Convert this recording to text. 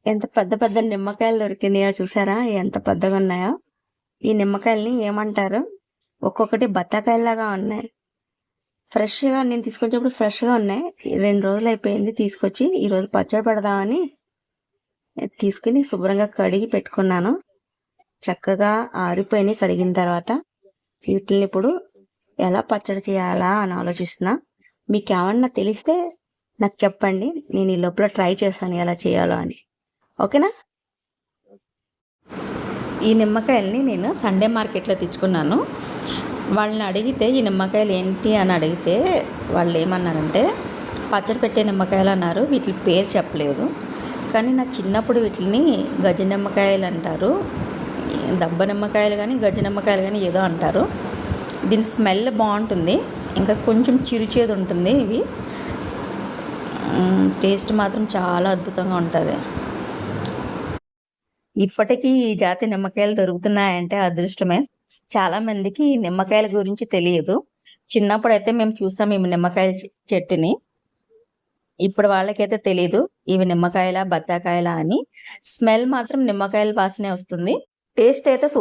ఎంత పెద్ద పెద్ద నిమ్మకాయలు దొరికినాయో చూసారా? ఎంత పెద్దగా ఉన్నాయో. ఈ నిమ్మకాయల్ని ఏమంటారు? ఒక్కొక్కటి బత్తాకాయలాగా ఉన్నాయి. ఫ్రెష్గా నేను తీసుకొచ్చేప్పుడు ఫ్రెష్గా ఉన్నాయి. 2 రోజులు అయిపోయింది తీసుకొచ్చి. ఈరోజు పచ్చడి పెడదామని తీసుకుని శుభ్రంగా కడిగి పెట్టుకున్నాను. చక్కగా ఆరిపోయినాయి కడిగిన తర్వాత. వీటిని ఇప్పుడు ఎలా పచ్చడి చేయాలా అని ఆలోచిస్తున్నా. మీకు ఏమన్నా తెలిస్తే నాకు చెప్పండి. నేను ఈ లోపల ట్రై చేస్తాను ఎలా చేయాలో అని. ఓకేనా? ఈ నిమ్మకాయల్ని నేను సండే మార్కెట్లో తెచ్చుకున్నాను. వాళ్ళని అడిగితే ఈ నిమ్మకాయలు ఏంటి అని అడిగితే వాళ్ళు ఏమన్నారంటే పచ్చడి పెట్టే నిమ్మకాయలు అన్నారు. వీటి పేరు చెప్పలేదు. కానీ నా చిన్నప్పుడు వీటిని గజ నిమ్మకాయలు అంటారు. దబ్బ నిమ్మకాయలు కానీ గజ నిమ్మకాయలు కానీ ఏదో అంటారు. దీని స్మెల్ బాగుంటుంది. ఇంకా కొంచెం చిరుచేదు ఉంటుంది. ఇవి టేస్ట్ మాత్రం చాలా అద్భుతంగా ఉంటుంది. ఇప్పటికీ ఈ జాతి నిమ్మకాయలు దొరుకుతున్నాయంటే అదృష్టమే. చాలా మందికి ఈ నిమ్మకాయల గురించి తెలియదు. చిన్నప్పుడు అయితే మేము చూసాం ఈ నిమ్మకాయల చెట్టుని. ఇప్పుడు వాళ్ళకైతే తెలియదు ఇవి నిమ్మకాయల బత్తాకాయల అని. స్మెల్ మాత్రం నిమ్మకాయల వాసనే వస్తుంది. టేస్ట్ అయితే సూపర్.